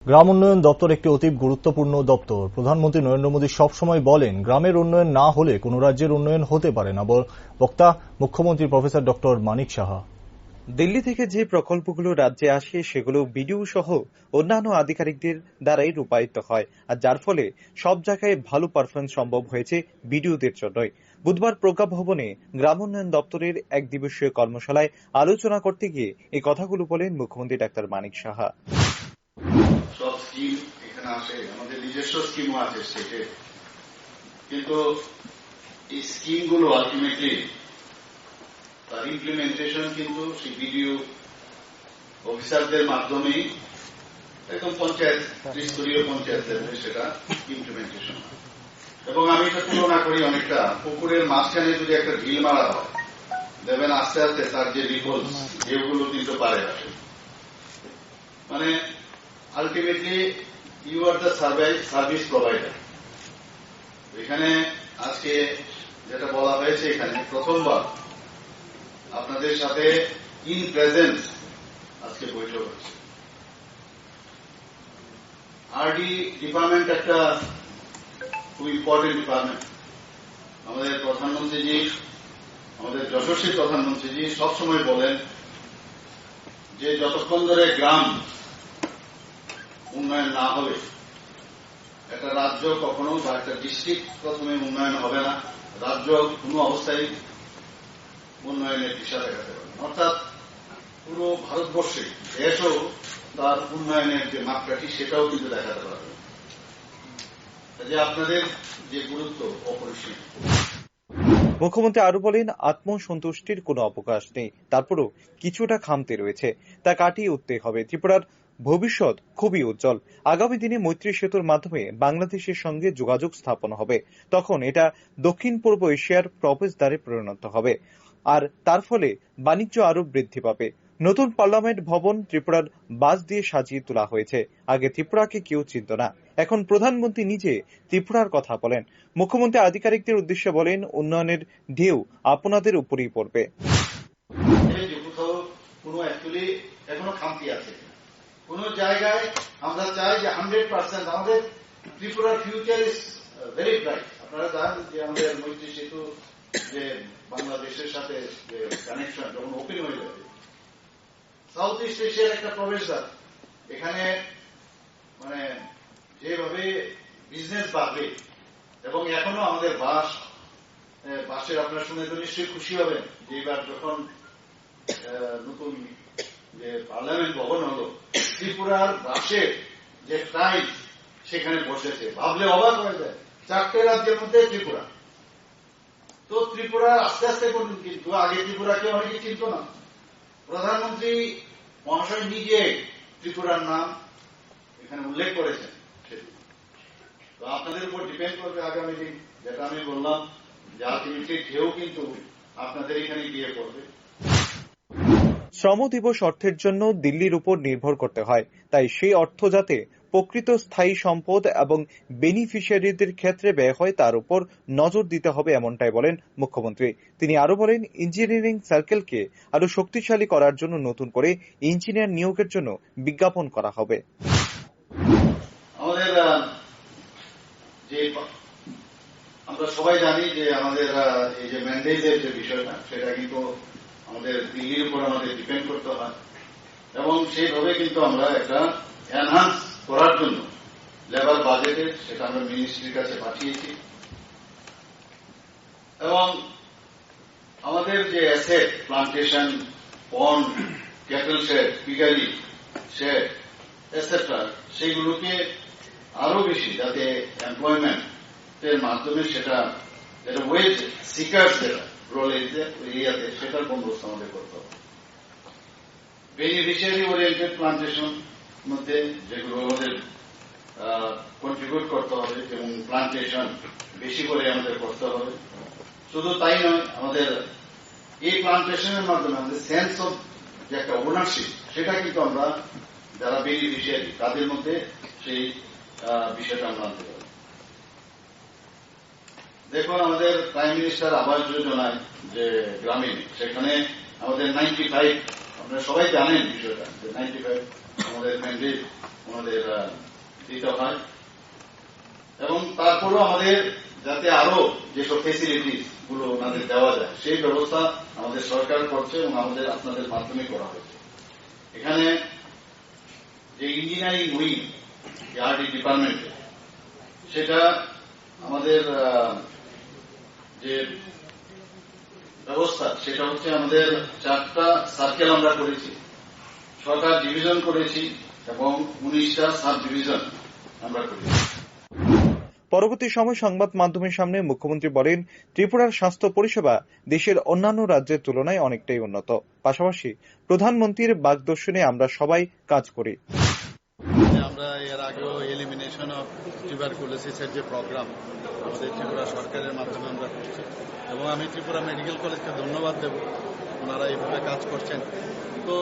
গ্রাম উন্নয়ন দপ্তর একটি অতি গুরুত্বপূর্ণ দপ্তর। প্রধানমন্ত্রী নরেন্দ্র মোদী সবসময় বলেন, গ্রামের উন্নয়ন না হলে কোনো রাজ্যের উন্নয়ন হতে পারে না। বক্তা মুখ্যমন্ত্রী প্রফেসর ডক্টর মানিক সাহা। দিল্লি থেকে যে প্রকল্পগুলো রাজ্যে আসে সেগুলো বিডিও সহ অন্যান্য আধিকারিকদের দ্বারাই রূপায়িত হয়, আর যার ফলে সব জায়গায় ভালো পারফরমেন্স সম্ভব হয়েছে বিডিওদের জন্যই। বুধবার প্রজ্ঞা ভবনে গ্রাম উন্নয়ন দপ্তরের এক দিবসীয় কর্মশালায় আলোচনা করতে গিয়ে এই কথাগুলো বলেন মুখ্যমন্ত্রী ডাক্তার মানিক সাহা। সব স্কিম এখানে আসে, আমাদের নিজস্ব স্কিমও আছে স্টেটে, কিন্তু এই স্কিমগুলো আলটিমেটলি তার ইমপ্লিমেন্টেশন কিন্তু সেই বিডিও অফিসারদের মাধ্যমেই একদম পঞ্চায়েত ত্রিস্তরীয় পঞ্চায়েত লেভেলে সেটা ইমপ্লিমেন্টেশন হয়। এবং আমি এটা তুলনা করি অনেকটা পুকুরের মাঝখানে যদি একটা ঢিল মারা হয়, দেখবেন আস্তে আস্তে তার যে রিপলস এগুলো কিন্তু পারে আসে। মানে ultimately you are the service provider. এখানে আজকে যেটা বলা হয়েছে, এখানে প্রথমবার আপনাদের সাথে ইন প্রেজেন্স আজকে বৈঠক হচ্ছে। আরডি ডিপার্টমেন্ট একটা খুব ইম্পর্টেন্ট ডিপার্টমেন্ট। আমাদের প্রধানমন্ত্রীজি, আমাদের যশস্বী প্রধানমন্ত্রীজি সবসময় বলেন যে যতক্ষণ ধরে গ্রাম উন্নয়ন না হবে, একটা রাজ্য কখনো বা একটা ডিস্ট্রিক্ট প্রথমে উন্নয়ন হবে না, রাজ্য কোনো অবস্থায় উন্নয়নের দিশা দেখাতে পারে। অর্থাৎ পুরো ভারতবর্ষে দেশও তার উন্নয়নের যে মাপকাঠি সেটাও কিন্তু দেখাতে পারবে। যে আপনাদের যে গুরুত্ব অপরিসীম। মুখ্যমন্ত্রী আরো বলেন, আত্মসন্তুষ্টির কোনো অবকাশ নেই, তারপরও কিছুটা খামতি রয়েছে, তা কাটিয়ে উঠতে হবে। ত্রিপুরার ভবিষ্যৎ খুবই উজ্জ্বল। আগামী দিনে মৈত্রী সেতুর মাধ্যমে বাংলাদেশের সঙ্গে যোগাযোগ স্থাপন হবে, তখন এটা দক্ষিণ পূর্ব এশিয়ার প্রবেশদ্বারে পরিণত হবে, আর তার ফলে বাণিজ্য আরো বৃদ্ধি পাবে। নতুন পার্লামেন্ট ভবন ত্রিপুরার বাস দিয়ে সাজিয়ে তোলা হয়েছে। আগে ত্রিপুরাকে কেউ চিনত না, এখন প্রধানমন্ত্রী নিজে ত্রিপুরার কথা বলেন। মুখ্যমন্ত্রী আধিকারিকদের উদ্দেশ্যে বলেন, উন্নয়নের ঢেউ আপনাদের উপরেই পড়বে। এখনো খামতি আছে কোন জায়গায়। আমরা চাই যে 100% আমাদের ত্রিপুরার ফিউচার ইজ ভেরি ব্রাইট। আপনারা জানেন যে আমাদের মৈত্রী সেতু যে বাংলাদেশের সাথে যে কানেকশন যখন ওপেন হয়ে যাবে, সাউথ ইস্ট এশিয়ার একটা প্রবেশদ্বার। এখানে মানে যেভাবে বিজনেস বাড়বে, এবং এখনো আমাদের বাসের আপনারা শুনে তো নিশ্চয়ই খুশি হবেন যে এবার যখন নতুন যে পার্লামেন্ট ভবন হলো, ত্রিপুরার বাসের যে টাইম সেখানে বসেছে, ভাবলে অবাক হয়ে যায়। 4টে রাজ্যের মধ্যে ত্রিপুরা। তো ত্রিপুরা আস্তে আস্তে করুন, কিন্তু আগে ত্রিপুরাকে অনেকে চিনত না। প্রধানমন্ত্রী মহাশয় নিজে ত্রিপুরার নাম এখানে উল্লেখ করেছেন। তো আপনাদের উপর ডিপেন্ড করবে আগামী দিন, যেটা আমি বললাম যে আলটিমেটলি ঢেউ কিন্তু আপনাদের এখানে গিয়ে পড়বে। শ্রম দিবস অর্থের জন্য দিল্লির উপর নির্ভর করতে হয়, তাই সেই অর্থ যাতে প্রকৃত স্থায়ী সম্পদ এবং বেনিফিশিয়ারিদের ক্ষেত্রে ব্যয় হয় তার উপর নজর দিতে হবে, এমনটাই বলেন মুখ্যমন্ত্রী। তিনি আরো বলেন, ইঞ্জিনিয়ারিং সার্কেলকে আরো শক্তিশালী করার জন্য নতুন করে ইঞ্জিনিয়ার নিয়োগের জন্য বিজ্ঞাপন করা হবে। আমাদের যে আমরা সবাই জানি যে আমাদের এই যে ম্যান্ডেটের যে বিষয়টা, সেটা কিন্তু আমাদের দিল্লির উপর আমাদের ডিপেন্ড করতে হয়, এবং সেইভাবে কিন্তু আমরা একটা এনহান্স করার জন্য লেবার বাজেটের সেটা আমরা মিনিস্ট্রির কাছে পাঠিয়েছি। এবং আমাদের যে asset, plantation, pond, cattle shed, piggery shed etcetera, সেইগুলোকে আরো বেশি যাতে এমপ্লয়মেন্টের মাধ্যমে সেটা যেটা ওয়েজ সিকার যেটা রোল এরিয়াতে সেটার বন্দোবস্ত আমাদের করতে হবে। বেনিফিশিয়ারি ওরিয়েন্টেড প্লান্টেশন মধ্যে যেগুলো আমাদের কন্ট্রিবিউট করতে হবে, যেমন প্লান্টেশন বেশি করে আমাদের করতে হবে। শুধু তাই নয়, আমাদের এই প্লান্টেশনের মাধ্যমে আমাদের সেন্স অফ যে একটা ওনারশিপ, সেটা কিন্তু আমরা যারা বেনিফিশিয়ারি তাদের মধ্যে সেই বিষয়টা আমরা আনতে পারি। দেখুন, আমাদের প্রাইম মিনিস্টার আবাস যোজনায় যে গ্রামীণ, সেখানে আমাদের 95, আপনারা সবাই জানেন বিষয়টা, যে 95 আমাদের ম্যান্ডেট আমাদের দিতে হয় এবং তারপরেও আমাদের যাতে আরো যেসব ফেসিলিটিস গুলো ওনাদের দেওয়া যায় সেই ব্যবস্থা আমাদের সরকার করছে এবং আমাদের আপনাদের মাধ্যমে করা হচ্ছে। এখানে যে ইঞ্জিনিয়ারিং উইং আরডি ডিপার্টমেন্টে সেটা আমাদের যে ব্যবস্থা সেটা হচ্ছে আমাদের 4টা সার্কেল আমরা করেছি, 6টা ডিভিশন করেছি এবং 19টা সাব ডিভিশন আমরা করেছি। পরবর্তী সময় সংবাদ মাধ্যমের সামনে মুখ্যমন্ত্রী বলেন, ত্রিপুরার স্বাস্থ্য পরিষেবা দেশের অন্যান্য রাজ্যের তুলনায় অনেকটাই উন্নত। পাশাপাশি প্রধানমন্ত্রীর বাগদর্শনে আমরা সবাই কাজ করি। আমরা এর আগেও এলিমিনেশন অফ টিউবারকুলোসিসের যে প্রোগ্রাম আমাদের ত্রিপুরা সরকারের মাধ্যমে আমরা করছি এবং আমি ত্রিপুরা মেডিকেল কলেজকে ধন্যবাদ দেব, ওনারা এইভাবে কাজ করছেন। তো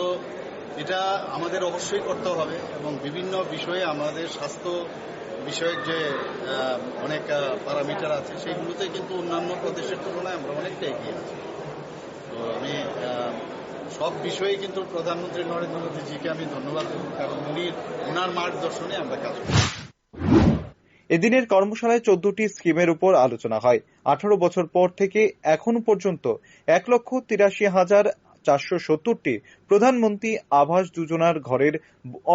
এটা আমাদের অবশ্যই করতে হবে এবং বিভিন্ন বিষয়ে আমাদের স্বাস্থ্য বিষয়ক যে অনেক প্যারামিটার আছে সেইগুলোতে কিন্তু অন্যান্য প্রদেশের তুলনায় আমরা অনেকটা এগিয়ে আছি। তো আমি সব বিষয়ে কিন্তু প্রধানমন্ত্রী নরেন্দ্র মোদীজিকে আমি ধন্যবাদ দেব, কারণ ওনার মার্গদর্শনে আমরা কাজ করি। এদিনের কর্মশালায় 14টি স্কিমের উপর আলোচনা হয়। 18 বছর পর থেকে এখনো পর্যন্ত 1,83,470টি প্রধানমন্ত্রী আবাস যোজনার ঘরের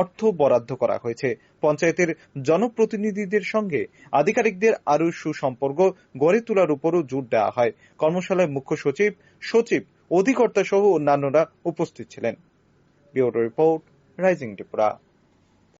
অর্থ বরাদ্দ করা হয়েছে। পঞ্চায়েতের জনপ্রতিনিধিদের সঙ্গে আধিকারিকদের আরও সুসম্পর্ক গড়ে তোলার উপরও জোর দেওয়া হয়। কর্মশালায় মুখ্য সচিব, অধিকর্তা সহ অন্যান্যরা উপস্থিত ছিলেন। Bureau report, rising Tripura.